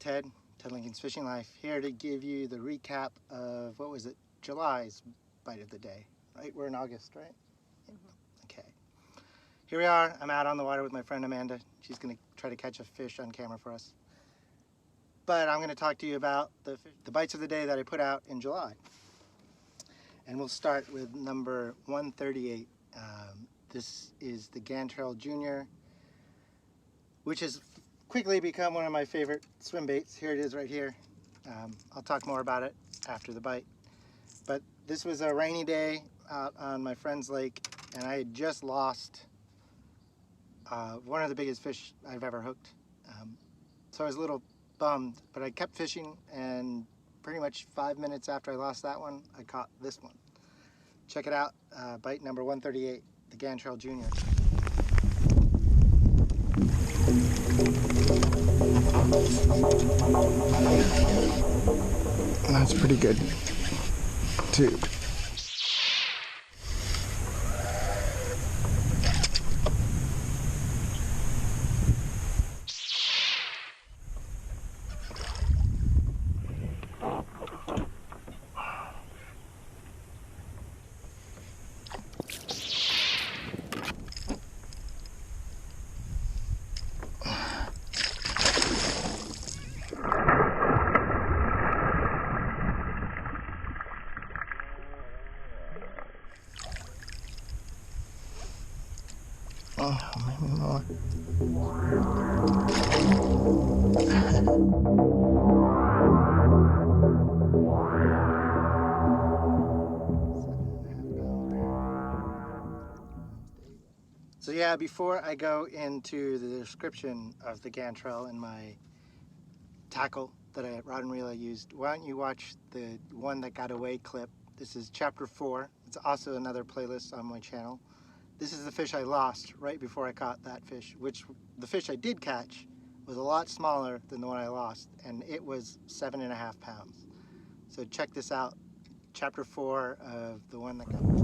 Ted Lincoln's Fishing Life, here to give you the recap of, what was it, July's bite of the day, right? We're in August, right? Okay. Here we are. I'm out on the water with my friend Amanda. She's going to try to catch a fish on camera for us. But I'm going to talk to you about the bites of the day that I put out in July. And we'll start with number 138. This is the Gantarel Jr., which has quickly become one of my favorite swim baits. Here it is right here. I'll talk more about it after the bite. But this was a rainy day out on my friend's lake, and I had just lost one of the biggest fish I've ever hooked. So I was a little bummed, but I kept fishing, and pretty much 5 minutes after I lost that one, I caught this one. Check it out, bite number 138, the Gantarel Jr. That's pretty good too. Oh, maybe more. So yeah, before I go into the description of the Gantarel and my tackle rod and reel I used, why don't you watch the one that got away clip. This is chapter 4. It's also another playlist on my channel. This is the fish I lost right before I caught that fish, which the fish I did catch was a lot smaller than the one I lost, and it was 7.5 pounds. So check this out, chapter 4 of the one that got away.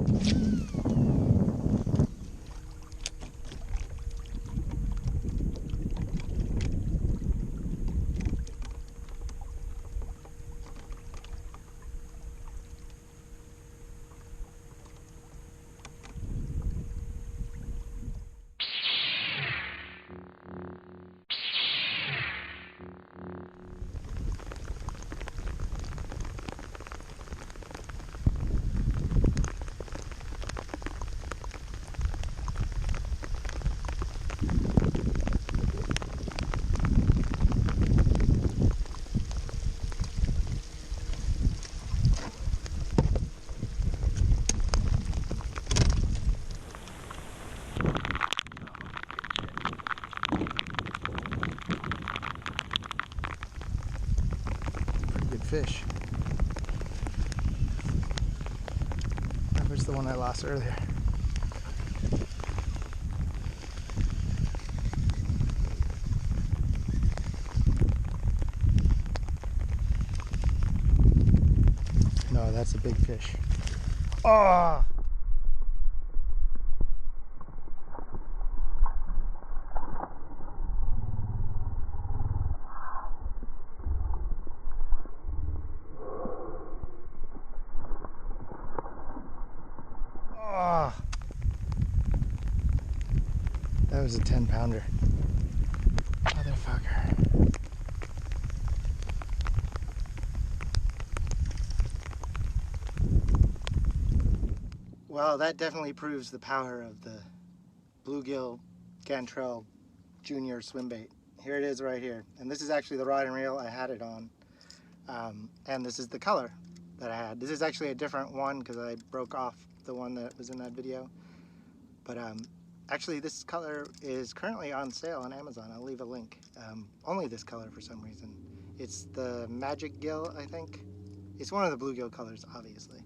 Fish. That was the one I lost earlier. No, that's a big fish. Oh! Oh, that was a 10-pounder. Motherfucker. Well, that definitely proves the power of the bluegill Gantarel Jr. swim bait. Here it is right here. And this is actually the rod and reel I had it on. And this is the color that I had. This is actually a different one because I broke off the one that was in that video. But actually this color is currently on sale on Amazon. I'll leave a link. Only this color for some reason. It's the Magic Gill, I think. It's one of the bluegill colors, obviously.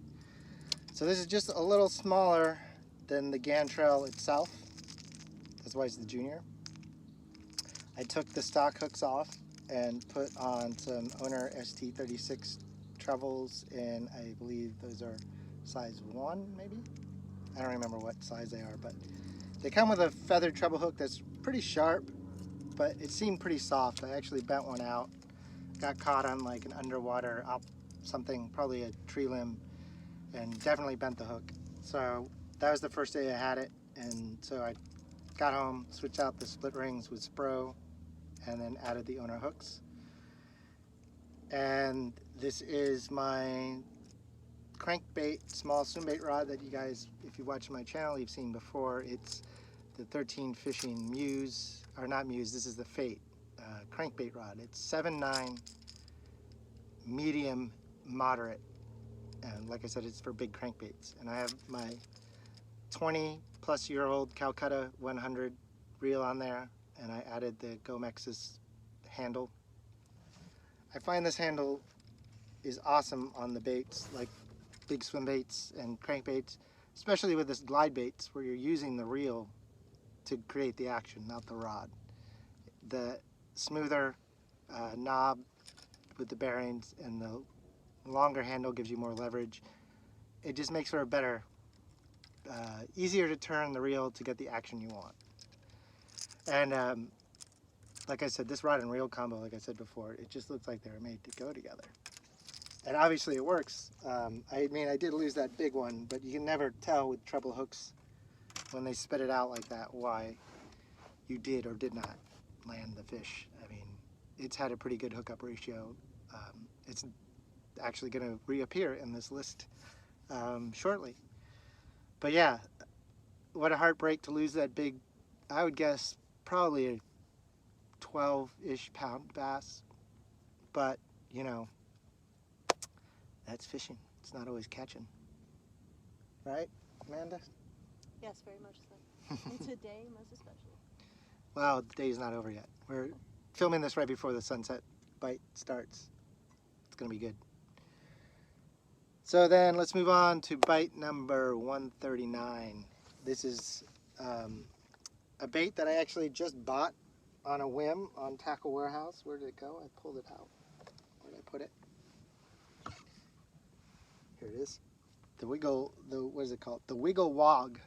So this is just a little smaller than the Gantarel itself. That's why it's the Junior. I took the stock hooks off and put on some Owner ST36 trebles, and I believe those are size 1, maybe? I don't remember what size they are, but they come with a feathered treble hook that's pretty sharp, but it seemed pretty soft. I actually bent one out got caught on like an underwater something, probably a tree limb, and definitely bent the hook. So that was the first day I had it, and so I got home, switched out the split rings with Spro, and then added the owner hooks. And this is my crankbait small swimbait rod that you guys, if you watch my channel, you've seen before. It's the 13 Fishing Muse, or not Muse, this is the Fate crankbait rod. It's 7.9 medium moderate, and like I said, it's for big crankbaits. And I have my 20-plus-year-old Calcutta 100 reel on there, and I added the Gomex's handle. I find this handle is awesome on the baits, like big swim baits and crankbaits, especially with this glide baits where you're using the reel to create the action, not the rod. The smoother knob with the bearings and the longer handle gives you more leverage. It just makes for a better, easier to turn the reel to get the action you want. And like I said, this rod and reel combo, like I said before, it just looks like they were made to go together. And obviously it works. I mean, I did lose that big one, but you can never tell with treble hooks when they spit it out like that why you did or did not land the fish. I mean, it's had a pretty good hookup ratio. It's actually going to reappear in this list shortly. But yeah, what a heartbreak to lose that big, I would guess probably a 12-ish pound bass. But, you know, that's fishing. It's not always catching. Right, Amanda? Yes, very much so. And today, most especially. Well, the day's not over yet. We're filming this right before the sunset bite starts. It's going to be good. So then let's move on to bite number 139. This is a bait that I actually just bought on a whim on Tackle Warehouse. Where did it go? I pulled it out. Where did I put it? Here it is. What is it called? The Wiggle Wog.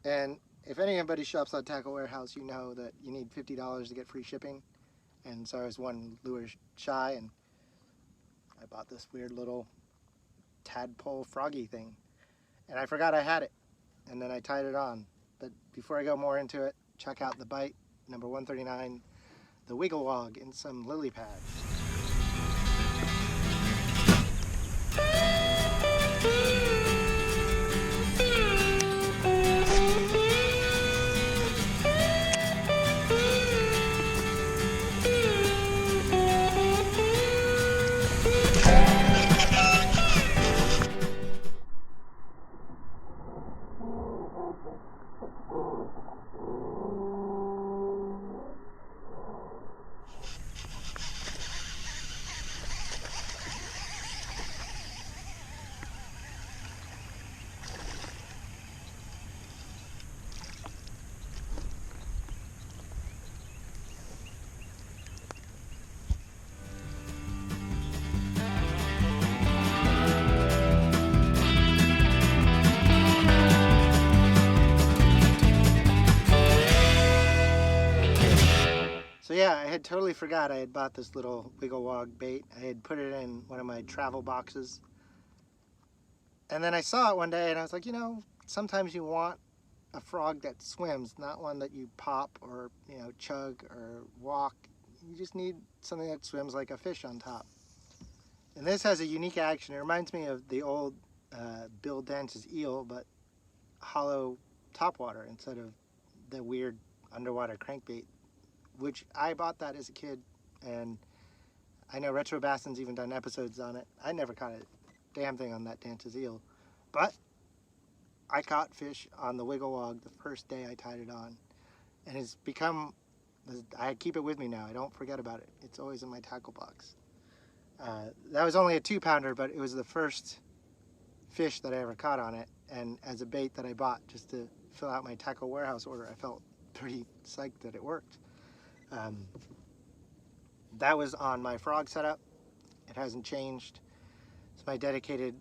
And if anybody shops on Tackle Warehouse, you know that you need $50 to get free shipping. And so I was one lure shy, and I bought this weird little tadpole froggy thing. And I forgot I had it. And then I tied it on. But before I go more into it, check out the bite, number 139, the Wiggle Wog in some lily pads. So yeah, I had totally forgot I had bought this little Wiggle Wog bait. I had put it in one of my travel boxes. And then I saw it one day and I was like, you know, sometimes you want a frog that swims, not one that you pop or, you know, chug or walk. You just need something that swims like a fish on top. And this has a unique action. It reminds me of the old Bill Dance's eel, but hollow topwater instead of the weird underwater crankbait, which I bought that as a kid, and I know Retro Bassin's even done episodes on it. I never caught a damn thing on that Dance's eel, but I caught fish on the Wiggle Wog the first day I tied it on, and it's become, I keep it with me now. I don't forget about it. It's always in my tackle box. That was only a 2-pounder, but it was the first fish that I ever caught on it, and as a bait that I bought just to fill out my Tackle Warehouse order, I felt pretty psyched that it worked. That was on my frog setup. It hasn't changed. It's my dedicated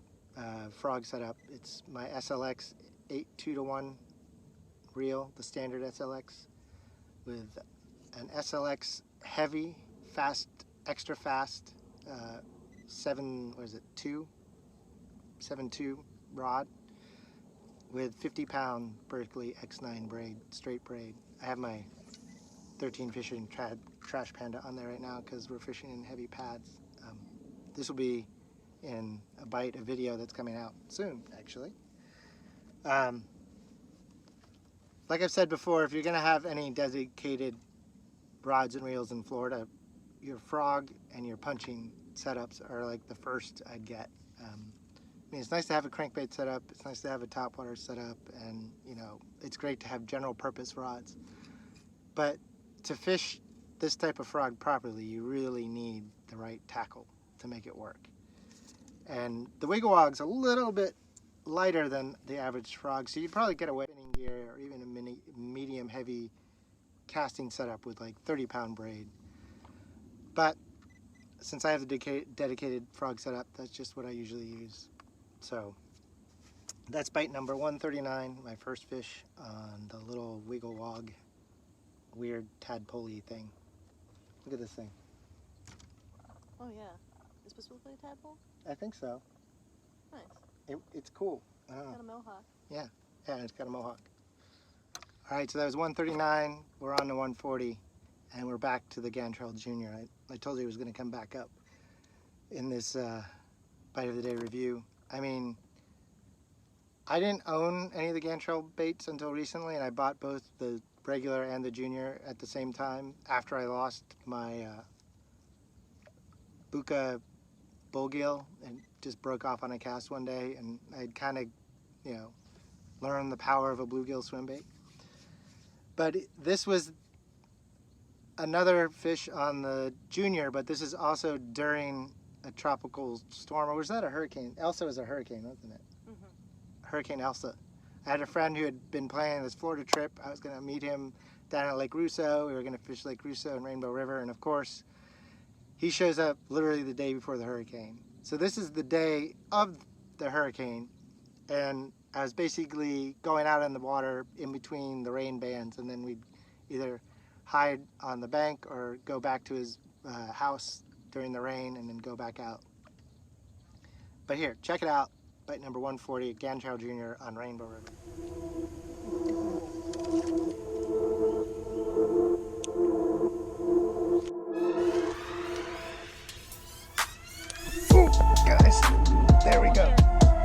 frog setup. It's my SLX 8-2-1 reel, the standard SLX, with an SLX heavy, fast extra fast 7.2 rod with 50-pound Berkeley X9 braid, straight braid. I have my 13 fishing trash panda on there right now because we're fishing in heavy pads. This will be in a video that's coming out soon, actually. Like I've said before, if you're going to have any dedicated rods and reels in Florida, your frog and your punching setups are like the first I'd get. I mean, it's nice to have a crankbait setup, it's nice to have a topwater setup, and you know, it's great to have general purpose rods. But to fish this type of frog properly, you really need the right tackle to make it work. And the Wiggle Wog's a little bit lighter than the average frog, so you'd probably get away with spinning gear or even a medium heavy casting setup with like 30-pound braid. But since I have the dedicated frog setup, that's just what I usually use. So that's bite number 139, my first fish on the little Wiggle Wog weird tadpole-y thing. Look at this thing. Oh yeah. Is this supposed to be a tadpole? I think so. Nice. It's cool. It's got a mohawk. Yeah, it's got a mohawk. All right, so that was 139. We're on to 140, and we're back to the Gantarel Jr. I told you he was going to come back up in this Bite of the Day review. I mean, I didn't own any of the Gantarel baits until recently, and I bought both the regular and the junior at the same time after I lost my Buka bullgill and just broke off on a cast one day, and I'd kind of, you know, learned the power of a bluegill swimbait. But this was another fish on the junior, but this is also during a tropical storm, or was that a hurricane? Elsa was a hurricane, wasn't it? Mm-hmm. Hurricane Elsa. I had a friend who had been planning this Florida trip. I was going to meet him down at Lake Russo. We were going to fish Lake Russo and Rainbow River, and of course, he shows up literally the day before the hurricane. So this is the day of the hurricane, and I was basically going out in the water in between the rain bands, and then we'd either hide on the bank or go back to his house during the rain and then go back out. But here, check it out. Bite number 140, Gantarel Jr. on Rainbow River. Ooh, guys, there we go.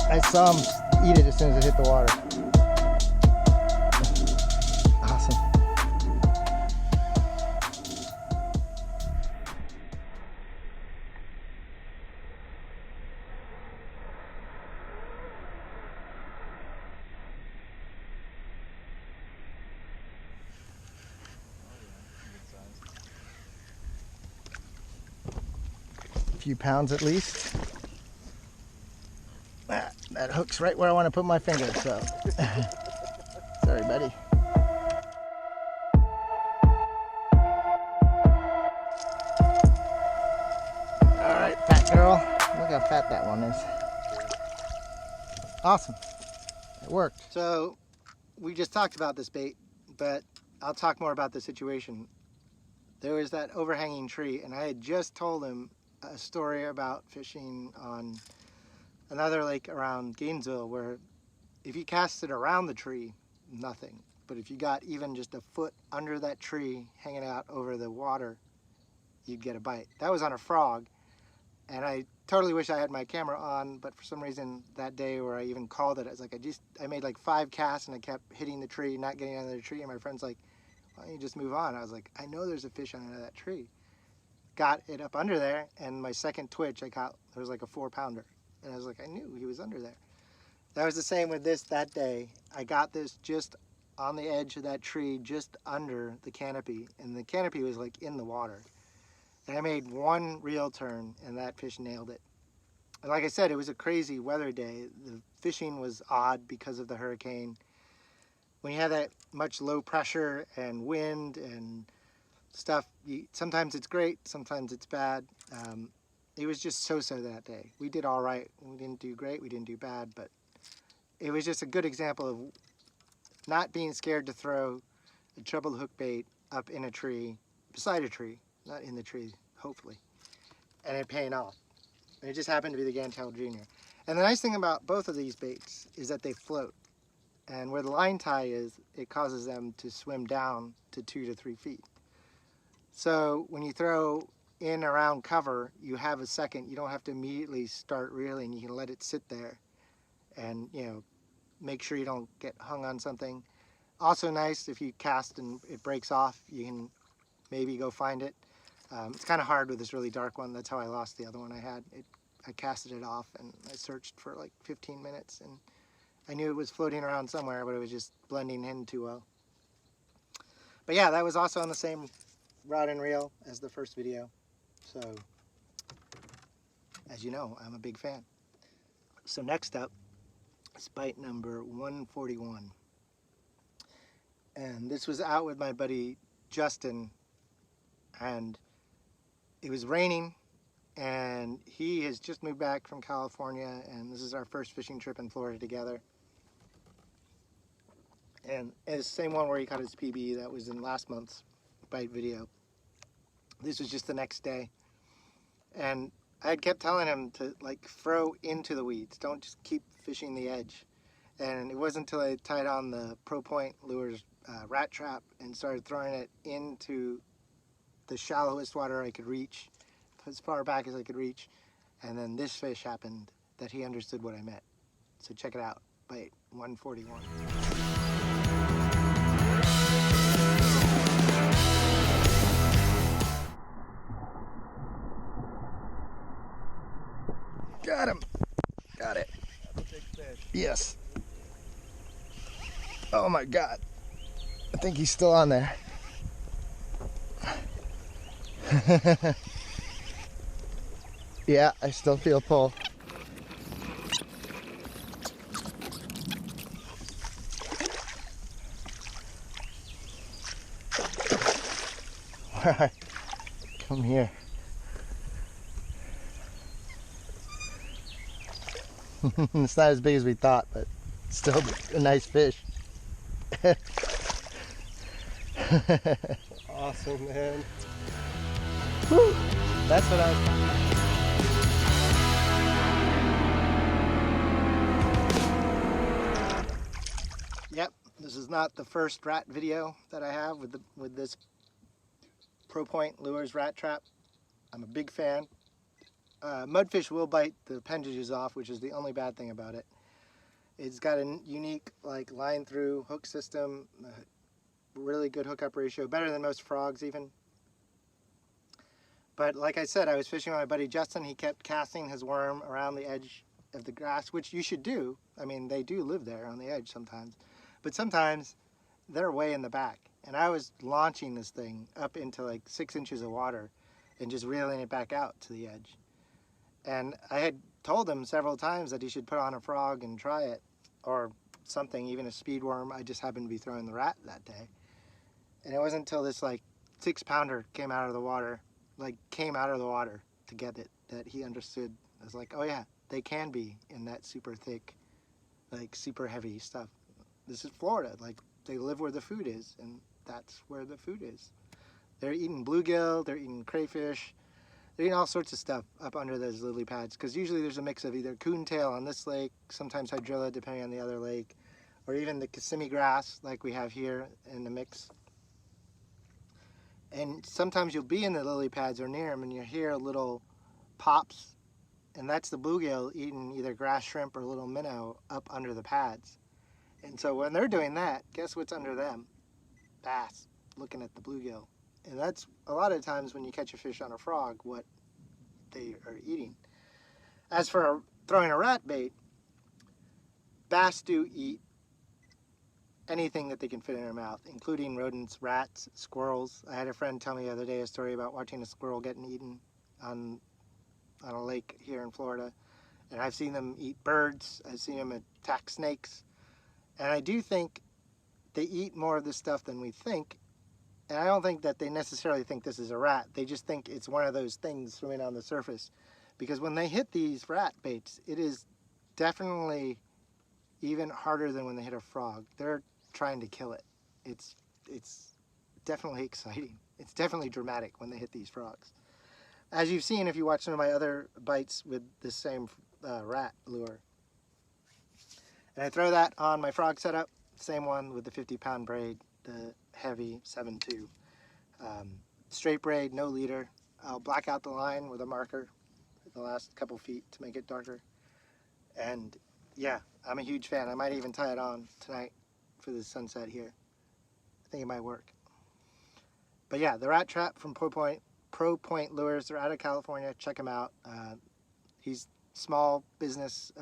I saw him eat it as soon as it hit the water. Awesome. A few pounds at least. That hook's right where I want to put my finger, so sorry, buddy. All right, fat girl. Look how fat that one is. Awesome. It worked. So we just talked about this bait, but I'll talk more about the situation. There was that overhanging tree, and I had just told him a story about fishing on another lake around Gainesville where if you cast it around the tree, nothing. But if you got even just a foot under that tree hanging out over the water, you'd get a bite. That was on a frog, and I totally wish I had my camera on, but for some reason that day where I even called it, I was like, I made like 5 casts and I kept hitting the tree, not getting under the tree, and my friend's like, why don't you just move on? I was like, I know there's a fish under that tree. Got it up under there, and my second twitch, I caught, there was like a 4-pounder. And I was like, I knew he was under there. That was the same with this that day. I got this just on the edge of that tree, just under the canopy. And the canopy was like in the water. And I made one reel turn, and that fish nailed it. And like I said, it was a crazy weather day. The fishing was odd because of the hurricane. When you have that much low pressure and wind and stuff, sometimes it's great, sometimes it's bad. It was just so-so that day. We did all right. We didn't do great, we didn't do bad, but it was just a good example of not being scared to throw a treble hook bait up in a tree, beside a tree, not in the tree, hopefully. and it paying off. And it just happened to be the Gantarel Junior. And the nice thing about both of these baits is that they float. And where the line tie is, it causes them to swim down to 2 to 3 feet. So when you throw in around cover, you have a second. You don't have to immediately start reeling. You can let it sit there and, you know, make sure you don't get hung on something. Also nice if you cast and it breaks off, you can maybe go find it. It's kind of hard with this really dark one. That's how I lost the other one I had. I casted it off and I searched for like 15 minutes and I knew it was floating around somewhere, but it was just blending in too well. But yeah, that was also on the same rod and reel as the first video. So, as you know, I'm a big fan. So next up is bite number 141. And this was out with my buddy Justin, and it was raining, and he has just moved back from California, and this is our first fishing trip in Florida together. And it's the same one where he caught his PB that was in last month's bite video. This was just the next day. And I had kept telling him to like throw into the weeds. Don't just keep fishing the edge. And it wasn't until I tied on the Pro Point Lures rat trap and started throwing it into the shallowest water I could reach, as far back as I could reach. And then this fish happened that he understood what I meant. So check it out, bite 141. Got him. Got it. Big fish. Yes. Oh my God. I think he's still on there. Yeah, I still feel pull. Alright, come here. It's not as big as we thought, but still a nice fish. Awesome, man. Woo! That's what I was talking about. Yep, this is not the first rat video that I have with this Pro Point Lures rat trap. I'm a big fan. Mudfish will bite the appendages off, which is the only bad thing about it. It's got a unique like line through hook system, really good hookup ratio, better than most frogs even. But like I said, I was fishing with my buddy Justin. He kept casting his worm around the edge of the grass, which you should do. I mean, they do live there on the edge sometimes. But sometimes they're way in the back. And I was launching this thing up into like 6 inches of water and just reeling it back out to the edge. And I had told him several times that he should put on a frog and try it, or something, even a speed worm. I just happened to be throwing the rat that day. And it wasn't until this like 6-pounder came out of the water, to get it, that he understood. I was like, oh yeah, they can be in that super thick, like super heavy stuff. This is Florida, like they live where the food is, and that's where the food is. They're eating bluegill, they're eating crayfish, they're eating all sorts of stuff up under those lily pads, because usually there's a mix of either coontail on this lake, sometimes hydrilla depending on the other lake, or even the Kissimmee grass like we have here in the mix. And sometimes you'll be in the lily pads or near them and you hear little pops, and that's the bluegill eating either grass shrimp or little minnow up under the pads. And so when they're doing that, guess what's under them? Bass, looking at the bluegill. And that's a lot of times when you catch a fish on a frog, what they are eating. As for throwing a rat bait, bass do eat anything that they can fit in their mouth, including rodents, rats, squirrels. I had a friend tell me the other day a story about watching a squirrel getting eaten on a lake here in Florida. And I've seen them eat birds. I've seen them attack snakes. And I do think they eat more of this stuff than we think. And I don't think that they necessarily think this is a rat. They just think it's one of those things swimming on the surface. Because when they hit these rat baits, it is definitely even harder than when they hit a frog. They're trying to kill it. It's definitely exciting. It's definitely dramatic when they hit these frogs. as you've seen if you watch some of my other bites with this same rat lure. And I throw that on my frog setup, same one with the 50-pound braid, the heavy 7.2. Straight braid, no leader. I'll black out the line with a marker the last couple feet to make it darker. And yeah, I'm a huge fan. I might even tie it on tonight for the sunset here. I think it might work. But yeah, the rat trap from Pro Point Lures. They're out of California. Check him out. He's small business,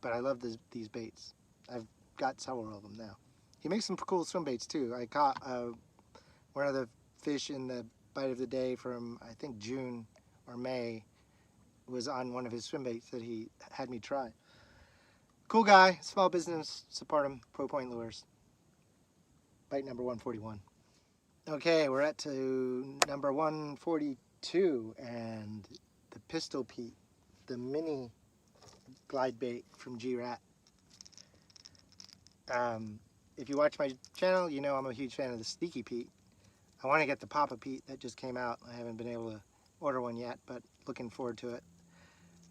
but I love these baits. I've got several of them now. He makes some cool swim baits too. I caught one of the fish in the bite of the day from I think June or May was on one of his swim baits that he had me try. Cool guy, small business, support him, Pro Point Lures. Bite number 141. Okay, we're at to number 142 and the Pistol Pete, the mini glide bait from G-Ratt. If you watch my channel, you know I'm a huge fan of the Sneaky Pete. I want to get the Papa Pete that just came out. I haven't been able to order one yet, but looking forward to it.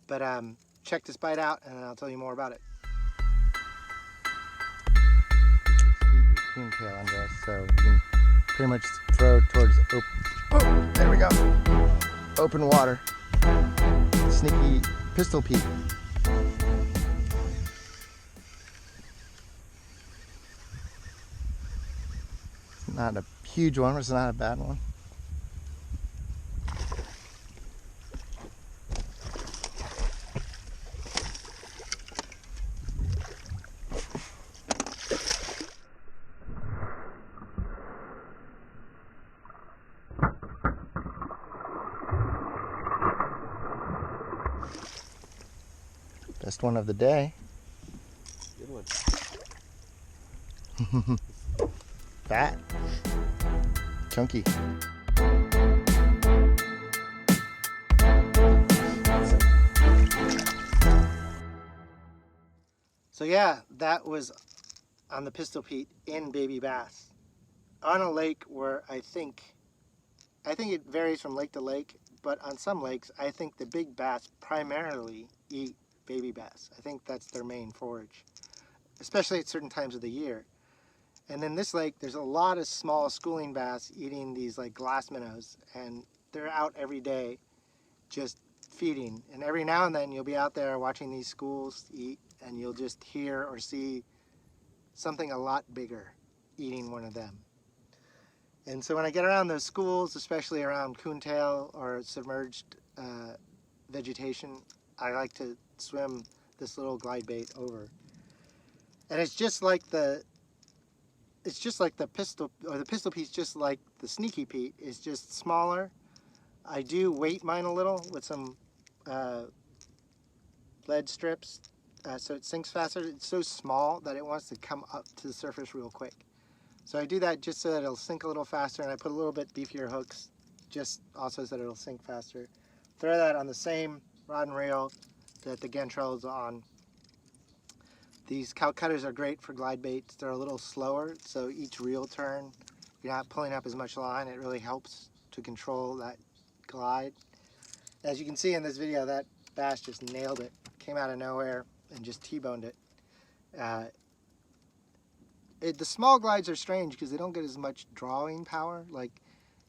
But check this bite out and I'll tell you more about it. Keep your coontail under us so you can pretty much throw towards open. Oh, there we go. Open water. Sneaky Pistol Pete. It's not a huge one, but it's not a bad one. Best one of the day. Good one. Fat. Chunky. So yeah, that was on the Pistol Pete in baby bass. On a lake where I think it varies from lake to lake, but on some lakes I think the big bass primarily eat baby bass. I think that's their main forage, especially at certain times of the year. And in this lake, there's a lot of small schooling bass eating these like glass minnows, and they're out every day just feeding. And every now and then you'll be out there watching these schools eat, and you'll just hear or see something a lot bigger eating one of them. And so when I get around those schools, especially around coontail or submerged vegetation, I like to swim this little glide bait over. And it's just like the Pistol, or the Pistol Pete's just like the Sneaky Pete. It's just smaller. I do weight mine a little with some lead strips, so it sinks faster. It's so small that it wants to come up to the surface real quick. So I do that just so that it'll sink a little faster, and I put a little bit beefier hooks, just also so that it'll sink faster. Throw that on the same rod and reel that the Gantarel is on. These Calcuttas are great for glide baits. They're a little slower, so each reel turn, you're not pulling up as much line. It really helps to control that glide. As you can see in this video, that bass just nailed it. Came out of nowhere and just T-boned it. The small glides are strange because they don't get as much drawing power. Like,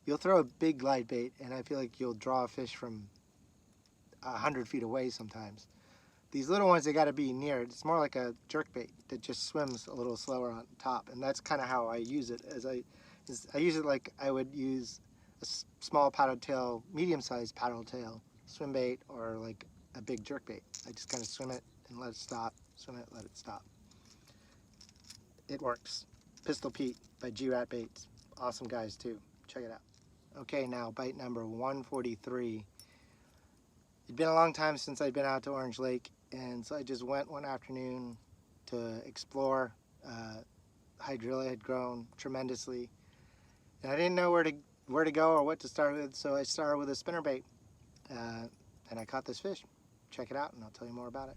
you'll throw a big glide bait and I feel like you'll draw a fish from 100 feet away sometimes. These little ones, they got to be near. It's more like a jerkbait that just swims a little slower on top, and that's kind of how I use it. I use it like I would use a small paddle tail, medium-sized paddle tail swim bait, or like a big jerkbait. I just kind of swim it and let it stop. Swim it, let it stop. It works. Pistol Pete by G-Ratt Baits. Awesome guys too. Check it out. Okay, now bite number 143. It'd been a long time since I'd been out to Orange Lake, and so I just went one afternoon to explore. Hydrilla had grown tremendously, and I didn't know where to go or what to start with, so I started with a spinnerbait, and I caught this fish. Check it out, and I'll tell you more about it.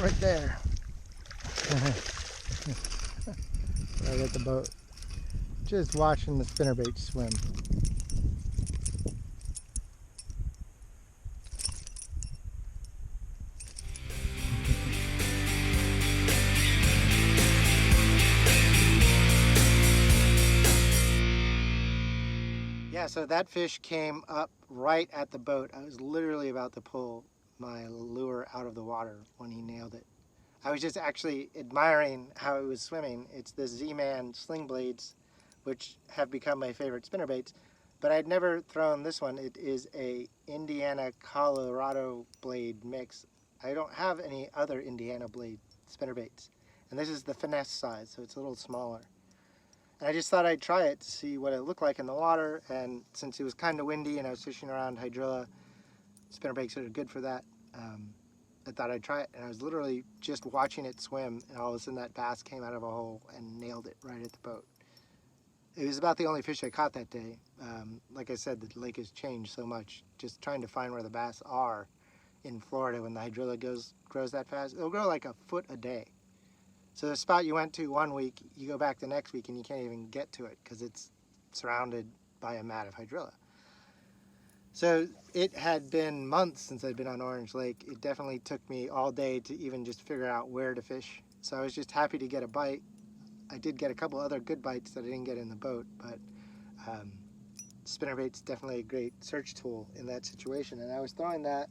right there. Right at the boat. Just watching the spinnerbait swim. Yeah, so that fish came up right at the boat. I was literally about to pull my lure out of the water when he nailed it. I was just actually admiring how it was swimming. It's the Z-Man sling blades, which have become my favorite spinnerbaits, but I'd never thrown this one. It is a Indiana-Colorado blade mix. I don't have any other Indiana blade spinnerbaits, and this is the finesse size, so it's a little smaller. And I just thought I'd try it to see what it looked like in the water, and since it was kind of windy and I was fishing around hydrilla, spinnerbaits are good for that. I thought I'd try it, and I was literally just watching it swim, and all of a sudden that bass came out of a hole and nailed it right at the boat. It was about the only fish I caught that day. Like I said, the lake has changed so much. Just trying to find where the bass are in Florida when the hydrilla grows that fast. It'll grow like a foot a day. So the spot you went to one week, you go back the next week and you can't even get to it because it's surrounded by a mat of hydrilla. So it had been months since I'd been on Orange Lake. It definitely took me all day to even just figure out where to fish. So I was just happy to get a bite. I did get a couple other good bites that I didn't get in the boat, but spinnerbait's definitely a great search tool in that situation. And I was throwing that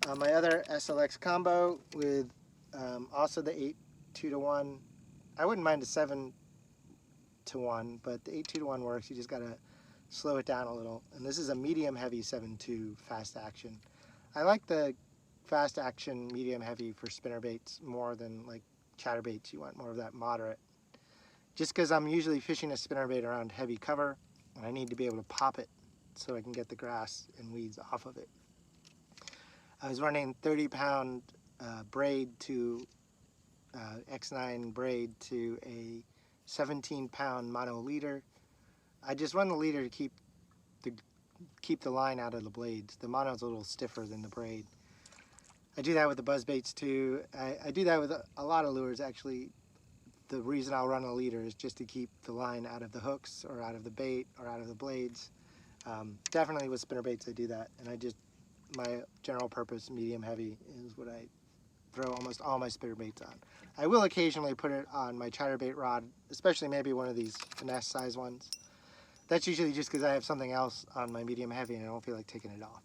on my other SLX combo with also the 8-2-1. I wouldn't mind a 7-1, but the 8-2-1 works. You just gotta slow it down a little. And this is a medium heavy 7-2 fast action. I like the fast action medium heavy for spinnerbaits more than like chatterbaits. You want more of that moderate. Just because I'm usually fishing a spinnerbait around heavy cover, and I need to be able to pop it so I can get the grass and weeds off of it. I was running 30-pound braid to X9 braid to a 17-pound mono leader. I just run the leader to keep the line out of the blades. The mono's a little stiffer than the braid. I do that with the buzzbaits too. I do that with a lot of lures actually. The reason I'll run a leader is just to keep the line out of the hooks or out of the bait or out of the blades. Definitely with spinnerbaits I do that, and my general purpose medium heavy is what I throw almost all my spinnerbaits on. I will occasionally put it on my chatterbait rod, especially maybe one of these finesse size ones. That's usually just because I have something else on my medium heavy and I don't feel like taking it off.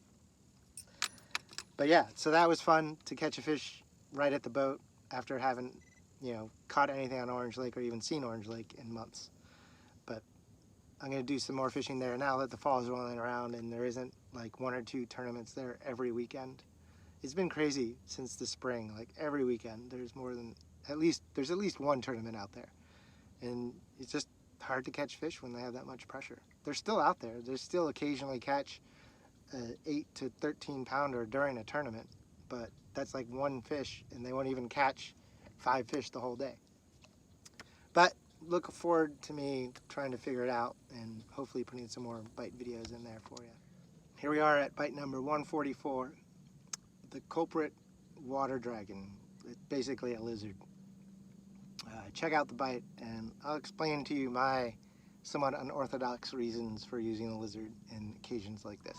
But yeah, so that was fun to catch a fish right at the boat after having, caught anything on Orange Lake or even seen Orange Lake in months. But I'm going to do some more fishing there now that the fall is rolling around and there isn't like 1 or 2 tournaments there every weekend. It's been crazy since the spring. Like every weekend there's at least one tournament out there. And it's just hard to catch fish when they have that much pressure. They're still out there. They still occasionally catch an 8 to 13 pounder during a tournament, but that's like one fish and they won't even catch 5 fish the whole day. But look forward to me trying to figure it out and hopefully putting some more bite videos in there for you. Here we are at bite number 144, the Culprit water dragon. It's basically a lizard. Check out the bite and I'll explain to you my somewhat unorthodox reasons for using a lizard in occasions like this.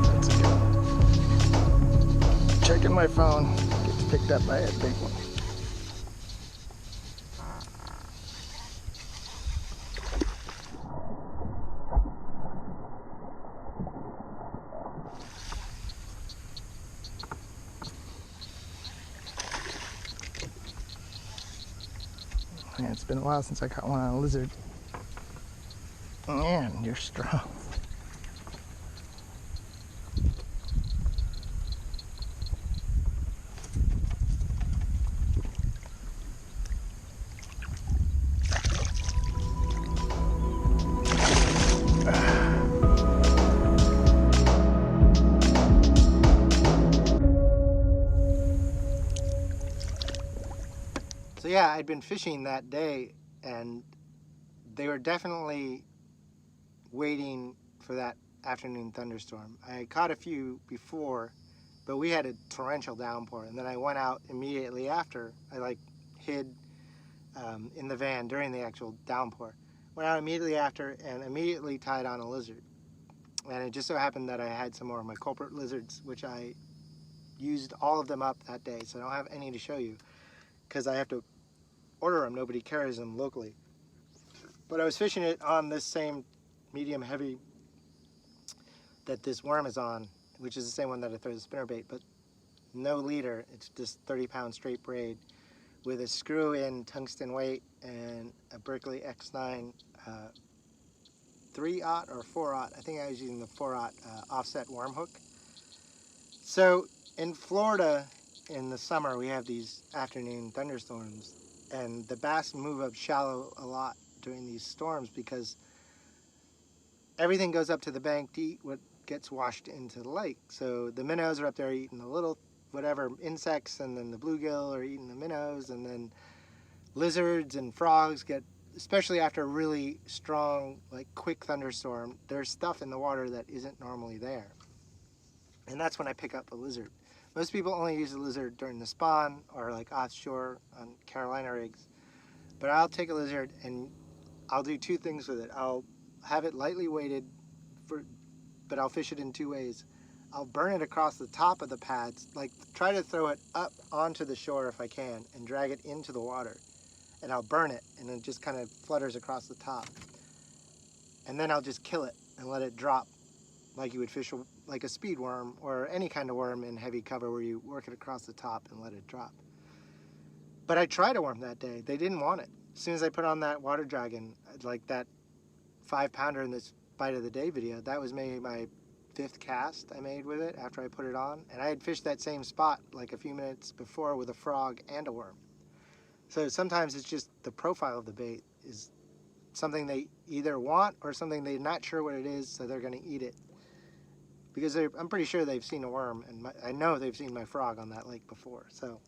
That's a good one. Checking my phone, gets picked up by a big one. Man, it's been a while since I caught one on a lizard. Man, you're strong. So yeah, I'd been fishing that day and they were definitely waiting for that afternoon thunderstorm. I caught a few before, but we had a torrential downpour, and then I went out immediately after. I like hid in the van during the actual downpour. Went out immediately after and immediately tied on a lizard. And it just so happened that I had some more of my Culprit lizards, which I used all of them up that day, so I don't have any to show you because I have to order them. Nobody carries them locally. But I was fishing it on this same medium heavy that this worm is on, which is the same one that I throw the spinnerbait, but no leader. It's just 30-pound straight braid with a screw-in tungsten weight and a Berkeley X9 3/0 or 4/0. I think I was using the 4/0 offset worm hook. So in Florida in the summer we have these afternoon thunderstorms, and the bass move up shallow a lot during these storms because everything goes up to the bank to eat what gets washed into the lake. So the minnows are up there eating the little whatever insects, and then the bluegill are eating the minnows, and then lizards and frogs get, especially after a really strong, like quick thunderstorm, there's stuff in the water that isn't normally there. And that's when I pick up a lizard. Most people only use a lizard during the spawn or like offshore on Carolina rigs. But I'll take a lizard and I'll do two things with it. I'll have it lightly weighted, but I'll fish it in two ways. I'll burn it across the top of the pads, like try to throw it up onto the shore if I can and drag it into the water. And I'll burn it, and it just kind of flutters across the top. And then I'll just kill it and let it drop like you would fish like a speed worm or any kind of worm in heavy cover where you work it across the top and let it drop. But I tried a worm that day. They didn't want it. As soon as I put on that water dragon, like that 5-pounder in this Bite of the Day video, that was maybe my 5th cast I made with it after I put it on. And I had fished that same spot like a few minutes before with a frog and a worm. So sometimes it's just the profile of the bait is something they either want or something they're not sure what it is, so they're going to eat it. Because I'm pretty sure they've seen a worm, and I know they've seen my frog on that lake before. So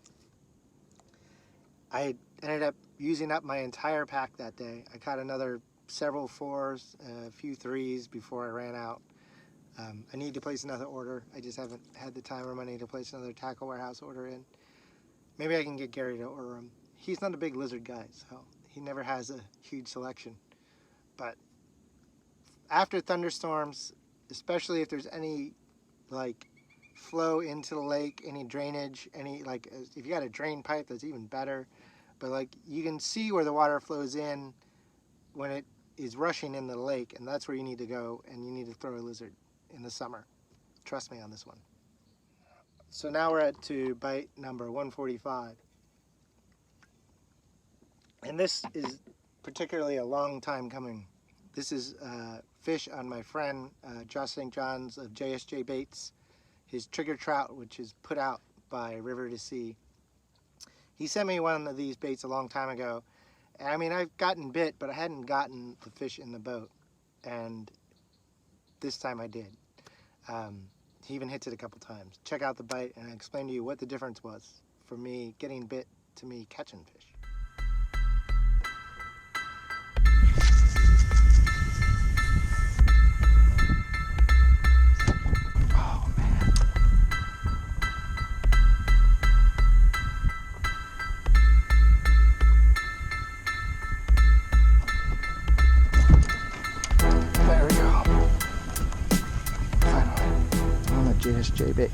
I ended up using up my entire pack that day. I caught another several 4s, a few 3s before I ran out. I need to place another order. I just haven't had the time or money to place another tackle warehouse order in. Maybe I can get Gary to order them. He's not a big lizard guy, so he never has a huge selection. But after thunderstorms, especially if there's any like flow into the lake, any drainage, any like if you got a drain pipe, that's even better. But like you can see where the water flows in when it is rushing into the lake, and that's where you need to go, and you need to throw a lizard in the summer. Trust me on this one. So now we're at to bite number 145. And this is particularly a long time coming. This is fish on my friend Josh St. John's of JSJ Baits, his trigger trout, which is put out by River to Sea. He sent me one of these baits a long time ago. I mean, I've gotten bit, but I hadn't gotten the fish in the boat. And this time I did. He even hits it a couple times. Check out the bite, and I'll explain to you what the difference was from me getting bit to me catching fish. JB.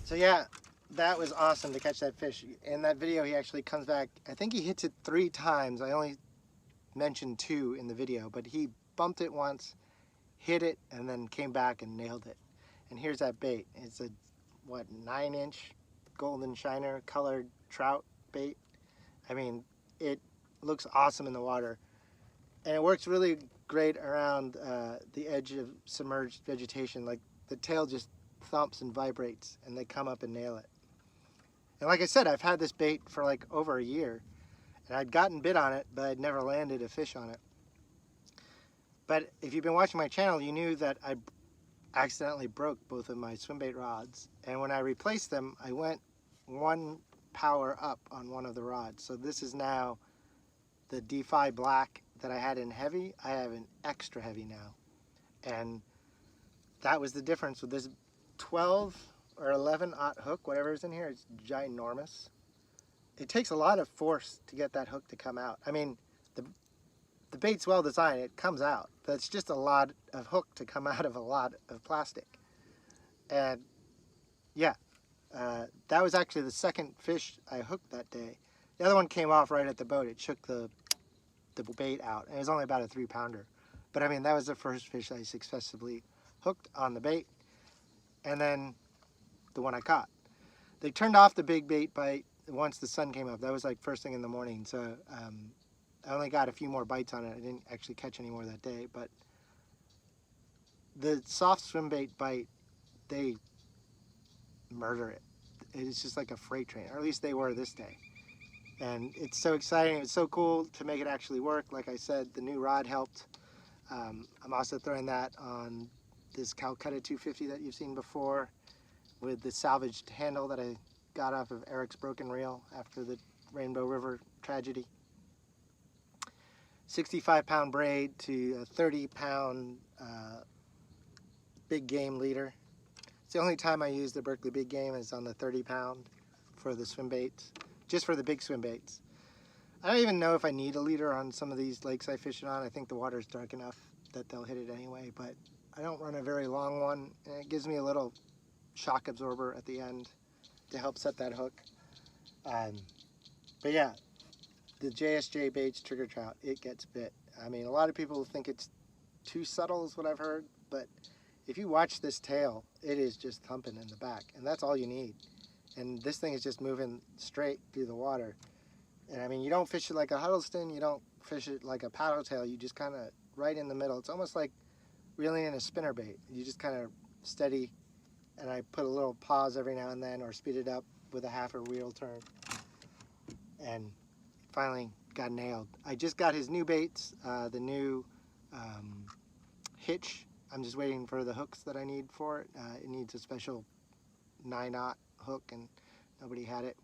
So yeah, that was awesome to catch that fish. In that video, he actually comes back. I think he hits it 3 times. I only mentioned 2 in the video, but he bumped it once, hit it, and then came back and nailed it. And here's that bait. It's a, what, 9-inch golden shiner colored trout bait. I mean, it looks awesome in the water. And it works really great around the edge of submerged vegetation. Like the tail just thumps and vibrates and they come up and nail it. And like I said, I've had this bait for like over a year and I'd gotten bit on it, but I'd never landed a fish on it. But if you've been watching my channel, you knew that I accidentally broke both of my swimbait rods. And when I replaced them, I went one power up on one of the rods. So this is now the Defy Black that I had in heavy. I have an extra heavy now. And that was the difference with this 12 or 11-aught hook, whatever is in here. It's ginormous. It takes a lot of force to get that hook to come out. I mean, the bait's well designed, it comes out, but it's just a lot of hook to come out of a lot of plastic. And yeah, that was actually the second fish I hooked that day. The other one came off right at the boat. It shook the bait out, and it was only about a 3-pounder. But I mean, that was the first fish I successfully hooked on the bait, and then the one I caught. They turned off the big bait bite once the sun came up. That was like first thing in the morning, so I only got a few more bites on it. I didn't actually catch any more that day, but the soft swim bait bite, they murder it. It's just like a freight train, or at least they were this day. And it's so exciting. It's so cool to make it actually work. Like I said, the new rod helped. I'm also throwing that on this Calcutta 250 that you've seen before with the salvaged handle that I got off of Eric's broken reel after the Rainbow River tragedy. 65-pound braid to a 30-pound big game leader. It's the only time I use the Berkeley Big Game is on the 30-pound for the swim baits, just for the big swim baits. I don't even know if I need a leader on some of these lakes I fish it on. I think the water's dark enough that they'll hit it anyway, but I don't run a very long one, and it gives me a little shock absorber at the end to help set that hook. But yeah, the JSJ baits trigger trout, it gets bit. I mean, a lot of people think it's too subtle is what I've heard, but if you watch this tail, it is just thumping in the back, and that's all you need. And this thing is just moving straight through the water. And I mean, you don't fish it like a Huddleston, you don't fish it like a paddle tail, you just kind of right in the middle. It's almost like reeling in a spinner bait. You just kind of steady, and I put a little pause every now and then or speed it up with a half a wheel turn. And finally got nailed. I just got his new baits, the new hitch. I'm just waiting for the hooks that I need for it. It needs a special 9-aught hook, and nobody had it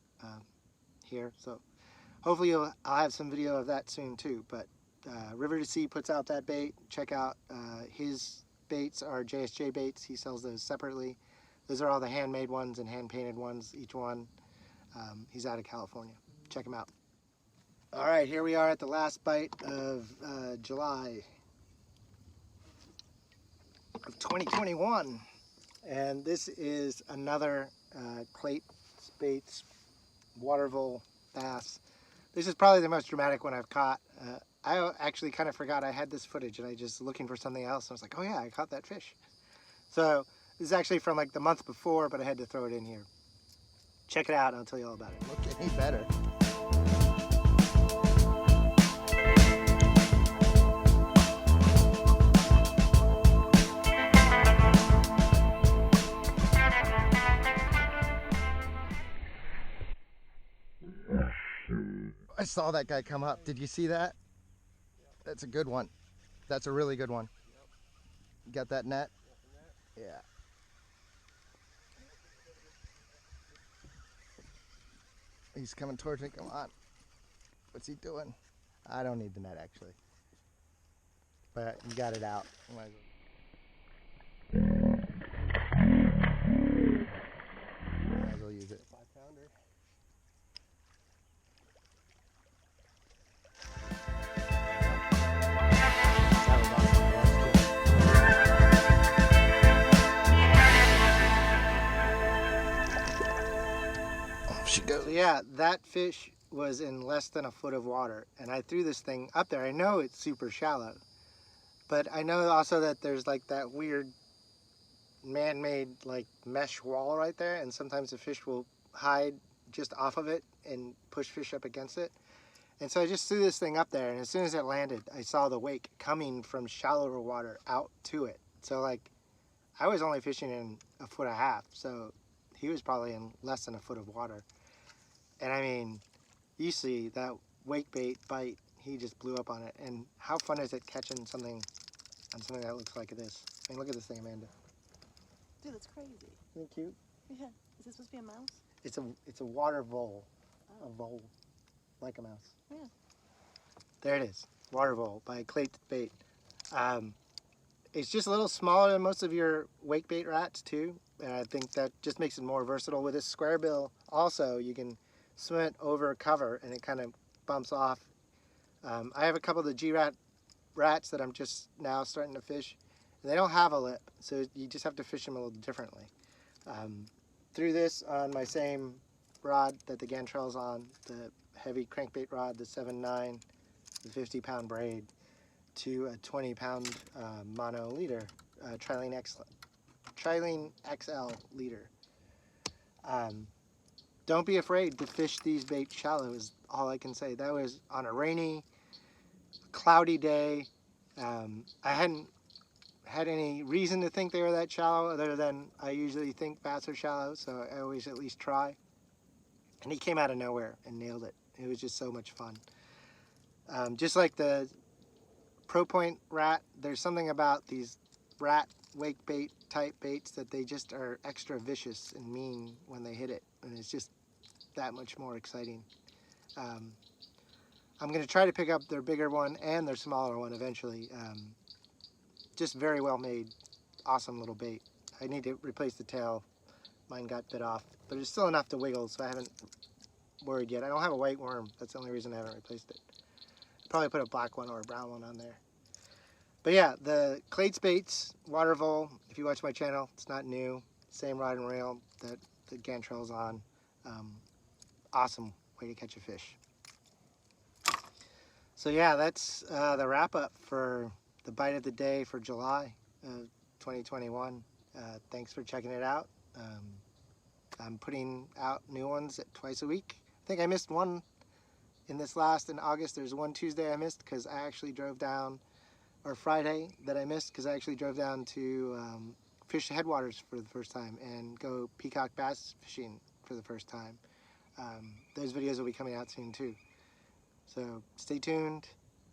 here. So hopefully I'll have some video of that soon too. But River to Sea puts out that bait. Check out his baits are JSJ baits. He sells those separately. Those are all the handmade ones and hand-painted ones, each one. He's out of California. Check him out. All right, here we are at the last bite of July of 2021. And this is another Crankbait water vole bass. This is probably the most dramatic one I've caught. I actually kind of forgot I had this footage, and I just looking for something else. And I was like, oh yeah, I caught that fish. So this is actually from like the month before, but I had to throw it in here. Check it out, and I'll tell you all about it. Look any better. I saw that guy come up. Did you see that? That's a good one. That's a really good one. Got that net? Yeah. He's coming towards me. Come on. What's he doing? I don't need the net actually. But you got it out. Might as well use it. 5-pounder. So yeah, that fish was in less than a foot of water, and I threw this thing up there. I know it's super shallow, but I know also that there's like that weird man-made like mesh wall right there, and sometimes the fish will hide just off of it and push fish up against it. And so I just threw this thing up there, and as soon as it landed, I saw the wake coming from shallower water out to it. So like, I was only fishing in 1.5 feet, so he was probably in less than 1 foot of water. And I mean, you see that wake bait bite, he just blew up on it. And how fun is it catching something on something that looks like this? I mean, look at this thing, Amanda. Dude, that's crazy. Isn't it cute? Yeah. Is this supposed to be a mouse? It's a water vole. Oh. A vole, like a mouse. Yeah. There it is, water vole by Crankbait. It's just a little smaller than most of your wake bait rats too, and I think that just makes it more versatile. With this square bill, also you can swim it over cover and it kind of bumps off. I have a couple of the G-Ratt rats that I'm just now starting to fish, and they don't have a lip, so you just have to fish them a little differently. Threw this on my same rod that the Gantarel's on, the heavy crankbait rod, the 7.9, the 50-pound braid, to a 20-pound mono leader, Trilene XL leader. Don't be afraid to fish these baits shallow is all I can say. That was on a rainy, cloudy day. I hadn't had any reason to think they were that shallow other than I usually think bass are shallow, so I always at least try. And he came out of nowhere and nailed it. It was just so much fun. Just like the Pro Point rat, there's something about these rat wake bait type baits that they just are extra vicious and mean when they hit it, and it's just that much more exciting. I'm going to try to pick up their bigger one and their smaller one eventually. Just very well made, awesome little bait. I need to replace the tail. Mine got bit off, but it's still enough to wiggle, so I haven't worried yet. I don't have a white worm. That's the only reason I haven't replaced it. Probably put a black one or a brown one on there. But yeah, the Crankbaits water vole, if you watch my channel, it's not new. Same rod and reel that the Gantarel's on. Awesome way to catch a fish. So yeah, that's the wrap up for the bite of the day for July of 2021. Thanks for checking it out. I'm putting out new ones twice a week. I think I missed one in August. There's one Tuesday I missed because I actually drove down, or Friday that I missed because I actually drove down to fish the headwaters for the first time and go peacock bass fishing for the first time. Those videos will be coming out soon too. So stay tuned.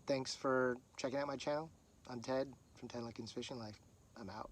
Thanks for checking out my channel. I'm Ted from Ted Lickens Fishing Life. I'm out.